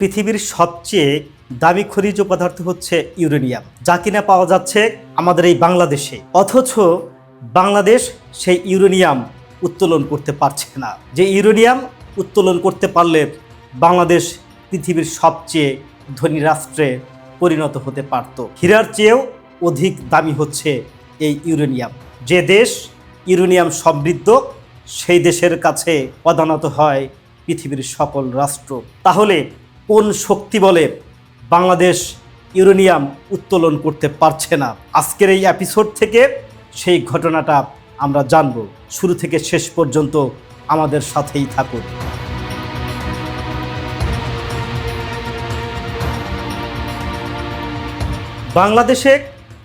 পৃথিবীর সবচেয়ে দামি খনিজ পদার্থ হচ্ছে ইউরেনিয়াম, যা কিনা পাওয়া যাচ্ছে আমাদের এই বাংলাদেশে। অথচ বাংলাদেশ সেই ইউরেনিয়াম উত্তোলন করতে পারছে না। যে ইউরেনিয়াম উত্তোলন করতে পারলে বাংলাদেশ পৃথিবীর সবচেয়ে ধনী রাষ্ট্রে পরিণত হতে পারত। হীরার চেয়েও অধিক দামি হচ্ছে এই ইউরেনিয়াম। যে দেশ ইউরেনিয়াম সমৃদ্ধ সেই দেশের কাছে প্রধানত হয় পৃথিবীর সকল রাষ্ট্র। তাহলে কোন শক্তি বলে বাংলাদেশ ইউরেনিয়াম উত্তোলন করতে পারছে না? আজকের এই এপিসোড থেকে সেই ঘটনাটা আমরা জানব। শুরু থেকে শেষ পর্যন্ত আমাদের সাথেই থাকুন। বাংলাদেশে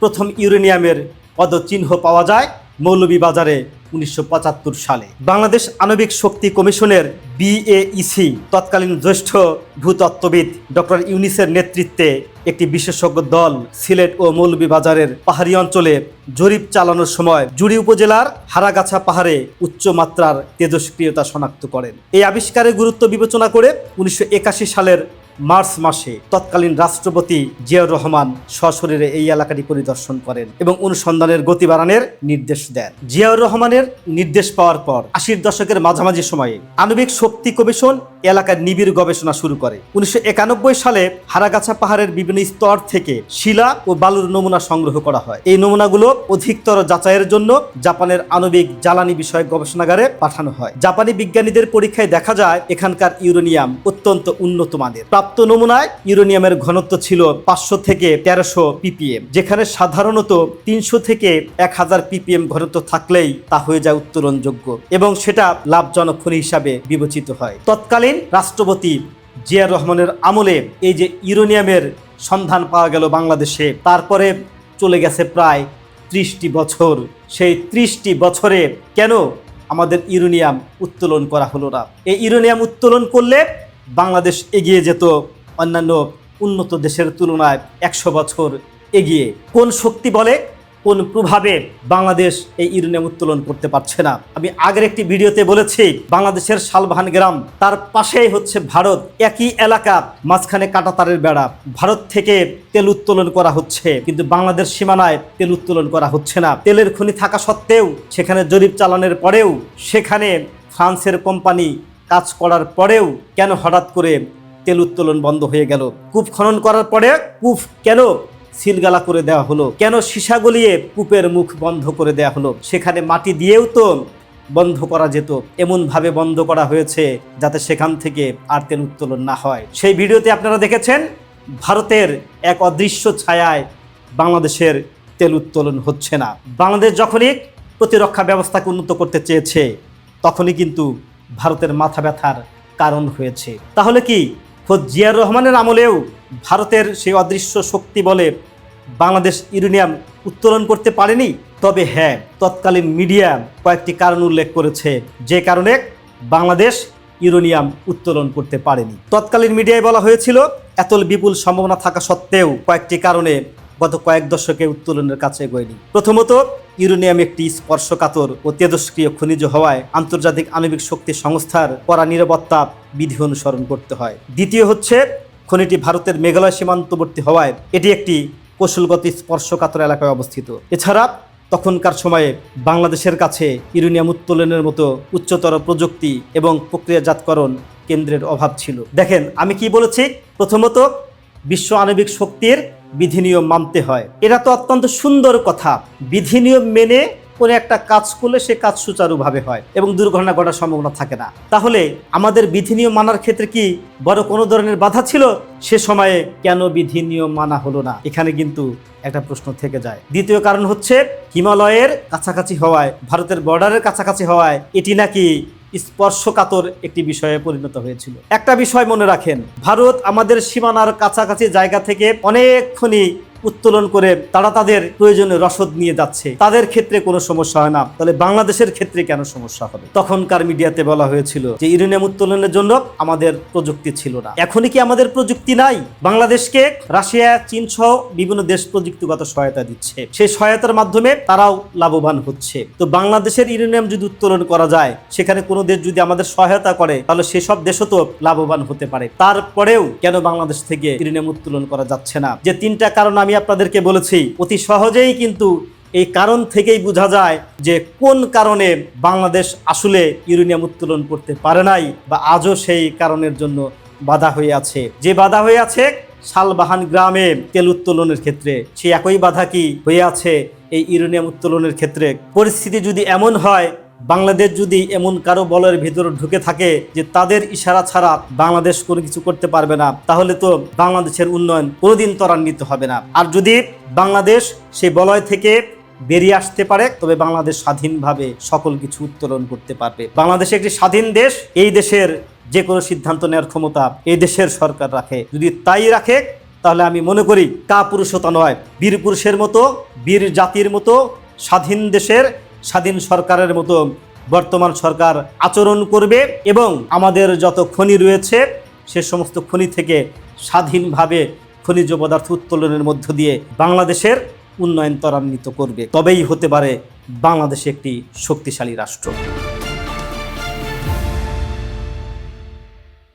প্রথম ইউরেনিয়ামের পদচিহ্ন পাওয়া যায় মৌলভীবাজারে 1975 সালে। বাংলাদেশ আণবিক শক্তি কমিশনের BAEC তৎকালীন জ্যেষ্ঠ ভূতত্ত্ববিদ ডক্টর ইউনিসের নেতৃত্বে একটি বিশেষজ্ঞ দল সিলেট ও মৌলভীবাজারের পাহাড়ি অঞ্চলে জরিপ চালানোর সময় জুড়ি উপজেলার হারাগাছা পাহাড়ে উচ্চমাত্রার তেজস্ক্রিয়তা শনাক্ত করেন। এই আবিষ্কারের গুরুত্ব বিবেচনা করে 1981 সালের মার্চ মাসে তৎকালীন রাষ্ট্রপতি জিয়াউর রহমান সশরীরে এই এলাকাটি পরিদর্শন করেন এবং অনুসন্ধানের গতি বাড়ানোর নির্দেশ দেন। জিয়াউর রহমানের নির্দেশ পাওয়ার পর 80-র দশকের মাঝামাঝি সময়ে আণবিক শক্তি কমিশন এলাকার নিবিড় গবেষণা শুরু করে। 1991 সালে হারাগাছা পাহাড়ের বিভিন্ন স্তর থেকে শিলা ও বালুর নমুনা সংগ্রহ করা হয়। এই নমুনাগুলো অধিকতর যাচাইয়ের জন্য জাপানের আণবিক জ্বালানি বিষয়ক গবেষণাগারে পাঠানো হয়। জাপানি বিজ্ঞানীদের পরীক্ষায় দেখা যায় এখানকার ইউরেনিয়াম অত্যন্ত উন্নত মানের। প্রাপ্ত নমুনায় ইউরেনিয়ামের ঘনত্ব ছিল 500 থেকে 1300 ppm, যেখানে সাধারণত 300 থেকে 1000 ppm ঘনত্ব থাকলেই তা হয়ে যায় উত্তোলনযোগ্য এবং সেটা লাভজনক খনি হিসাবে বিবেচিত হয়। তৎকালীন রাষ্ট্রপতি জিয়াউর রহমানের আমলে এই যে ইউরেনিয়ামের সন্ধান পাওয়া গেল বাংলাদেশে, তারপরে চলে গেছে প্রায় 30টি বছর। সেই 30টি বছরে কেন আমাদের ইউরেনিয়াম উত্তোলন করা হলো না? এই ইউরেনিয়াম উত্তোলন করলে বাংলাদেশ এগিয়ে যেত অন্যান্য উন্নত দেশের তুলনায় 100 বছর এগিয়ে। কোন শক্তি বলে, কোন প্রভাবে বাংলাদেশ এই ইউরেনিয়াম উত্তোলন করতে পারছে না? আমি আগের একটি ভিডিওতে বলেছি বাংলাদেশের শালবাহান গ্রাম, তার পাশেই হচ্ছে ভারত, একই এলাকা, মাঝখানে কাঁটাতারের বেড়া। ভারত থেকে তেল উত্তোলন করা হচ্ছে, কিন্তু বাংলাদেশ সীমানায় তেল উত্তোলন করা হচ্ছে না। তেলের খনি থাকা সত্ত্বেও, সেখানে জরিপ চালানোর পরেও, সেখানে ফ্রান্সের কোম্পানি কাজ করার পরেও কেন হঠাৎ করে তেল উত্তোলন বন্ধ হয়ে গেল? কূপ খনন করার পরে কূপ কেন সিলগালা করে দেওয়া হলো? কেন সীসা গলিয়ে কূপের মুখ বন্ধ করে দেওয়া হলো? সেখানে মাটি দিয়েও তো বন্ধ করা যেত। এমনভাবে বন্ধ করা হয়েছে যাতে সেখান থেকে আর তেল উত্তোলন না হয়। সেই ভিডিওতে আপনারা দেখেছেন ভারতের এক অদৃশ্য ছায়ায় বাংলাদেশের তেল উত্তোলন হচ্ছে না। বাংলাদেশ যখনই প্রতিরক্ষা ব্যবস্থাকে উন্নত করতে চেয়েছে, তখনই কিন্তু ভারতের মাথা ব্যথার কারণ হয়েছে। তাহলে কি খোদ জিয়াউর রহমানের আমলেও ভারতের সেই অদৃশ্য শক্তি বলে বাংলাদেশ ইউরেনিয়াম উত্তোলন করতে পারেনি? তবে হ্যাঁ, তৎকালীন মিডিয়া কয়েকটি কারণ উল্লেখ করেছে যে কারণে বাংলাদেশ ইউরেনিয়াম উত্তোলন করতে পারেনি। তৎকালীন মিডিয়ায় বলা হয়েছিল এত বিপুল সম্ভাবনা থাকা সত্ত্বেও কয়েকটি কারণে গত কয়েক দশকে উত্তোলনের কাছে এগোয়নি। প্রথমত, ইউরেনিয়াম একটি স্পর্শকাতর ও তেজস্ক্রিয় খনিজ হওয়ায় আন্তর্জাতিক আণবিক শক্তি সংস্থার কড়া নিরাপত্তা বিধি অনুসরণ করতে হয়। দ্বিতীয় হচ্ছে, খনিটি ভারতের মেঘালয় সীমান্তবর্তী হওয়ায় এটি একটি কৌশলগত স্পর্শকাতর এলাকায় অবস্থিত। এছাড়া তখনকার সময়ে বাংলাদেশের কাছে ইউরেনিয়াম উত্তোলনের মতো উচ্চতর প্রযুক্তি এবং প্রক্রিয়াজাতকরণ কেন্দ্রের অভাব ছিল। দেখেন, আমি কি বলেছি? প্রথমত, বিশ্ব আণবিক শক্তির বিধিনিয়ম মানতে হয়। এটা তো অত্যন্ত সুন্দর কথা। বিধিনিয়ম মেনে কোনো একটা কাজ করলে সে কাজ সুচারুভাবে হয় এবং দুর্ঘটনা ঘটার সম্ভাবনা থাকে না। তাহলে আমাদের বিধিনিয়ম মানার ক্ষেত্রে কি বড় কোনো ধরনের বাধা ছিল? সে সময়ে কেন বিধিনিয়ম মানা হলো না? এখানে কিন্তু একটা প্রশ্ন থেকে যায়। দ্বিতীয় কারণ হচ্ছে, হিমালয়ের কাছাকাছি হওয়ায়, ভারতের বর্ডারের কাছাকাছি হওয়ায় এটি নাকি স্পর্শকাতর একটি বিষয়ে পরিণত হয়েছিল। একটা বিষয় মনে রাখেন, ভারত আমাদের সীমানার কাছাকাছি জায়গা থেকে অনেকক্ষণই উত্তোলন করে তারা তাদের প্রয়োজনীয় রসদ নিয়ে যাচ্ছে, তাদের ক্ষেত্রে কোনো সমস্যা হয় না, তাহলে বাংলাদেশের ক্ষেত্রে কেন সমস্যা হবে? তখনকার মিডিয়াতে বলা হয়েছিল যে ইউরেনিয়াম উত্তোলনের জন্য আমাদের প্রযুক্তি ছিল না। এখনই কি আমাদের প্রযুক্তি নাই? বাংলাদেশকে রাশিয়া, চীন সহ বিভিন্ন দেশ প্রযুক্তিগত সহায়তা দিচ্ছে, সেই সহায়তার মাধ্যমে তারাও লাভবান হচ্ছে। তো বাংলাদেশের ইউরেনিয়াম যদি উত্তোলন করা যায়, সেখানে কোনো দেশ যদি আমাদের সহায়তা করে, তাহলে সেসব দেশও তো লাভবান হতে পারে। তারপরেও কেন বাংলাদেশ থেকে ইউরেনিয়াম উত্তোলন করা যাচ্ছে না? যে তিনটা কারণ আমি আপনাদেরকে বলেছি, অতি সহজেই কিন্তু এই কারণ থেকেই বোঝা যায় যে কোন কারণে বাংলাদেশ আসলে ইউরেনিয়াম উত্তোলন করতে পারে নাই, বা আজও সেই কারণের জন্য বাধা হয়ে আছে। যে বাধা হয়ে আছে শালবাহান গ্রামে তেল উত্তোলনের ক্ষেত্রে, সেই একই বাধা কি হয়ে আছে এই ইউরেনিয়াম উত্তোলনের ক্ষেত্রে? পরিস্থিতি যদি এমন হয়, বাংলাদেশ যদি এমন কারো বলের ভিতরে ঢুকে থাকে যে তাদের ইশারা ছাড়া বাংলাদেশ কোনো কিছু করতে পারবে না, তাহলে তো বাংলাদেশের উন্নয়ন কোনোদিন ত্বরান্বিত হবে না। আর যদি বাংলাদেশ সেই বলয় থেকে বেরিয়ে আসতে পারে, তবে বাংলাদেশ স্বাধীনভাবে সকল কিছু উত্তোলন করতে পারবে। বাংলাদেশ একটি স্বাধীন দেশ, এই দেশের যে কোনো সিদ্ধান্ত নেওয়ার ক্ষমতা এই দেশের সরকার রাখে। যদি তাই রাখে, তাহলে আমি মনে করি কাপুরুষতা নয়, বীর পুরুষের মতো, বীর জাতির মতো, স্বাধীন দেশের স্বাধীন সরকারের মতো বর্তমান সরকার আচরণ করবে, এবং আমাদের যত খনি রয়েছে সে সমস্ত খনি থেকে স্বাধীনভাবে খনিজ পদার্থ উত্তোলনের মধ্য দিয়ে বাংলাদেশের উন্নয়ন ত্বরান্বিত করবে। তবেই হতে পারে বাংলাদেশ একটি শক্তিশালী রাষ্ট্র।